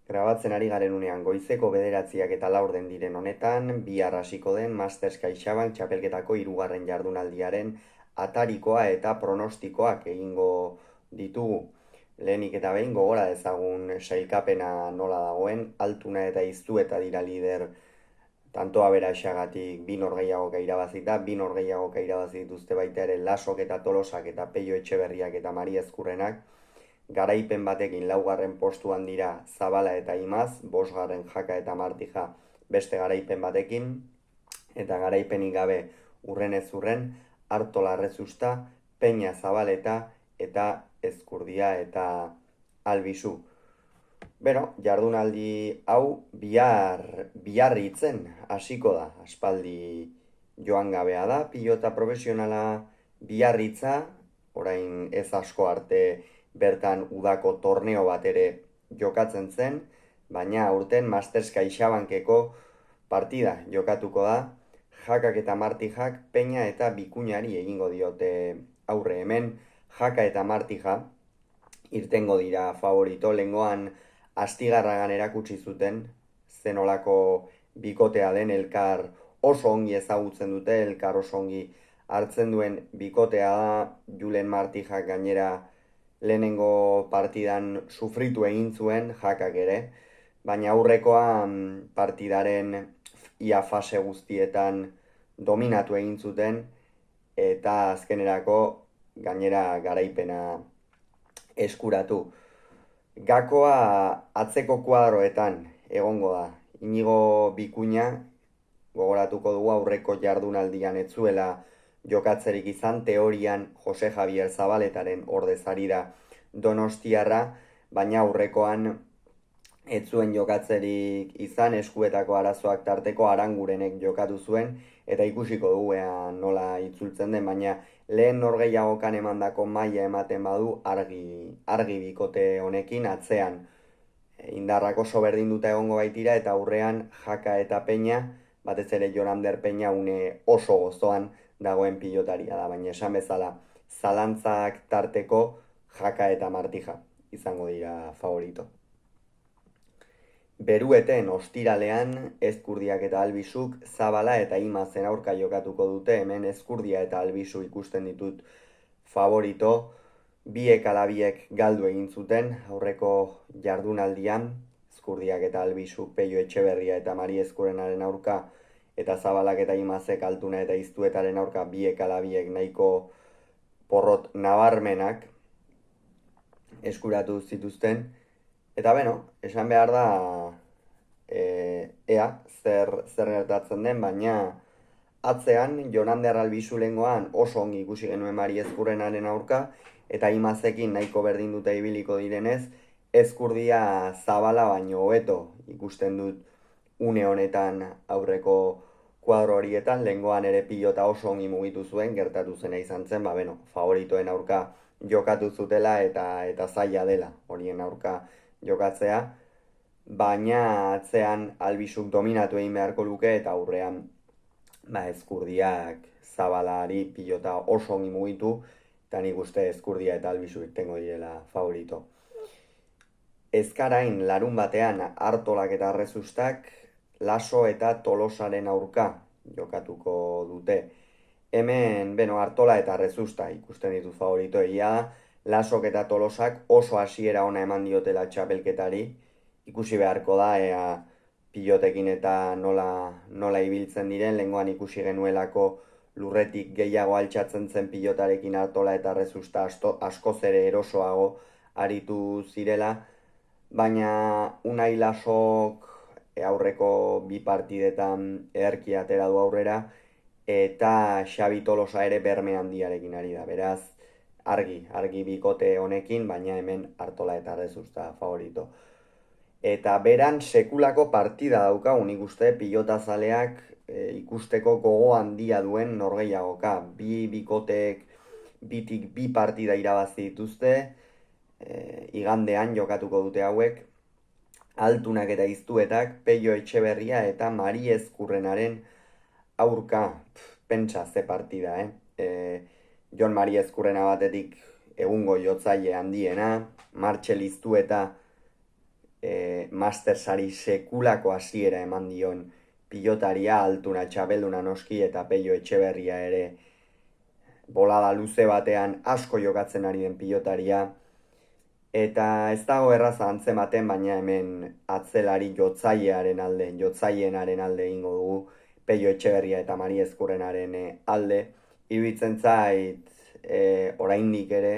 Grabatzen ari garen unean goizeko 9:04 diren honetan, bihar hasiko den Masters CaixaBank txapelketako 3. jardunaldiaren atarikoa eta pronostikoak egingo ditugu. Lehenik eta behin gogora dezagun sailkapena nola dagoen, Altuna eta Iztueta dira lider tanto aberaxagatik 2 norgehiagoka irabazita, 2 norgehiagoka irabazi dituzte baita ere Lasok eta Tolosak eta Peio Etxeberriak eta Mari Ezkurrenak. Garaipen batekin 4. postuan dira Zabala eta Imaz, 5. Jaka eta Martija beste garaipen batekin, eta garaipenik gabe urrenez urren, Artola Rezusta, Peña Zabaleta eta Ezkurdia eta Albizu. Jardunaldi hau biarritzen hasiko da, aspaldi joan gabea da, pilota profesionala Biarritza, orain ez asko arte bertan udako torneo bat ere jokatzen zen, baina aurten Masters CaixaBankeko partida jokatuko da, Jakak eta Martijak Peña eta Bikuñari egingo diote aurre. Hemen Jaka eta Martija irtengo dira favorito, lengoan Astigarragan erakutsi zuten zenolako bikotea den, elkar oso ongi ezagutzen dute, elkar oso ongi hartzen duen bikotea da. Julen Martijak gainera lehenengo partidan sufritu egin zuen, Jakak ere, baina aurrekoan partidaren ia fase guztietan dominatu egin zuten eta azkenerako gainera garaipena eskuratu. Gakoa atzeko kuadroetan egongo da. Inigo Bikuña, gogoratuko dugu aurreko jardunaldian ez zuela jokatzerik izan, teorian Jose Javier Zabaletaren ordezari da donostiarra, baina aurrekoan ez zuen jokatzerik izan, eskuetako arazoak tarteko Arangurenek jokatu zuen, eta ikusiko dugu nola itzultzen den, baina lehen norgehiagokan emandako maila ematen badu argi bikote honekin, atzean indarrak oso berdinduta egongo baitira, eta aurrean Jaka eta Peña, batez ere Jorander Peña une oso gozoan dagoen pilotaria da, baina esan bezala zalantzak tarteko Jaka eta Martija izango dira favorito. Berueten ostiralean Ezkurdiak eta Albizuk Zabala eta Imazen aurka jokatuko dute. Hemen Ezkurdia eta Albizu ikusten ditut favorito. Biek ala biek galdu egin zuten aurreko jardunaldian, Ezkurdiak eta Albizuk Peio Etxeberria eta Mari Ezkurrenaren aurka, eta Zabalak eta Imazek Altuna eta Iztuetaren aurka biek ala biek nahiko porrot nabarmenak eskuratu zituzten. Eta esan behar da ea zer gertatzen den, baina atzean Jonander Albizu lengoan oso ongi ikusi genuen Mari Ezkurrenaren aurka, eta Imazekin nahiko berdinduta ibiliko direnez, Ezkurdia Zabala baino hobeto ikusten dut une honetan aurreko kuadro horietan. Lengoan ere pilota oso ongi mugitu zuen, gertatu zena izan zen, favoritoen aurka jokatu zutela eta zaila dela horien aurka jokatzea, baina atzean Albizuk dominatu egin beharko luke, eta aurrean Ezkurdiak Zabalari pilota oso ongi mugitu, eta nik uste Ezkurdia eta Albizu irtengo direla favorito. Ezkarain larun batean Artolak eta Rezustak Laso eta Tolosaren aurka jokatuko dute. Hemen, Artola eta Rezusta ikusten ditu favorito, egia da, Lasok eta Tolosak oso hasiera ona eman diotela txapelketari, ikusi beharko da pilotekin eta nola ibiltzen diren. Lengoan ikusi genuelako lurretik gehiago altxatzen zen pilotarekin Artola eta Rezusta askoz ere erosoago aritu zirela, baina Unai Lasok aurreko bi partidetan ederki atera du aurrera, eta Xabi Tolosa ere berme handiarekin ari da, beraz argi bikote honekin, baina hemen Artola eta Rezusta favorito. Eta beran sekulako partida daukagu, nik uste pilotazaleak ikusteko gogo handia duen norgehiagoka. Bi bikoteek bitik bi partida irabazi dituzte, igandean jokatuko dute hauek, Altunak eta Iztuetak Peio Etxeberria eta Mari Ezkurrenaren aurka. Pentsa ze partida, Jon Mari Ezkurrena batetik egungo jotzaile handiena, Martxel Iztueta Mastersari sekulako hasiera eman dion pilotaria, Altuna txapelduna noski eta Pello Etxeberria ere bolada luze batean asko jokatzen ari den pilotaria. Eta ez dago erraza antzematen, baina hemen atzelari jotzailearen alde ingo dugu, Pello Etxeberria eta Mari Ezkurrenaren alde. Iruditzen zait oraindik ere,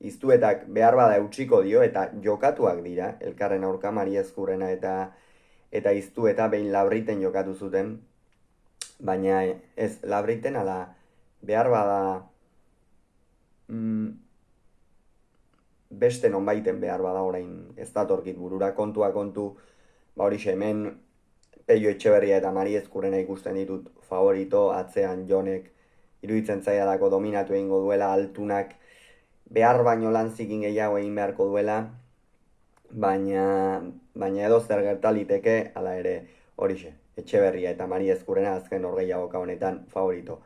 iztuetak behar bada eutsiko dio eta jokatuak dira, elkarren aurka Mari Ezkurrena eta iztueta behin Labriten jokatu zuten, baina ez Labriten ala behar bada beste nonbaiten behar bada orain ez datorkit burura, kontua kontu, horixe hemen Pello Etxeberria eta Mari Ezkurrena ikusten ditut favorito, atzean Jonek iruditzen zaidalako dominatu egingo duela, Altunak behar baino lan zikin gehiago egin beharko duela, baina edo zer gertaliteke, hala ere horixe, Etxeberria eta Mari Ezkurrena azken norgehiagoka honetan favorito.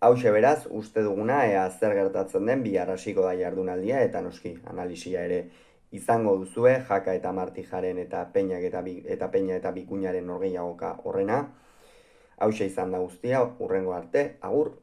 Hauxe beraz, uste duguna, ea zer gertatzen den, bihar hasiko da jardunaldia, eta noski, analisia ere izango duzue, Jaka eta Martijaren eta Peña eta Bikuñaren norgehiagoka horrena. Hauxe izan da guztia, hurrengo arte, agur!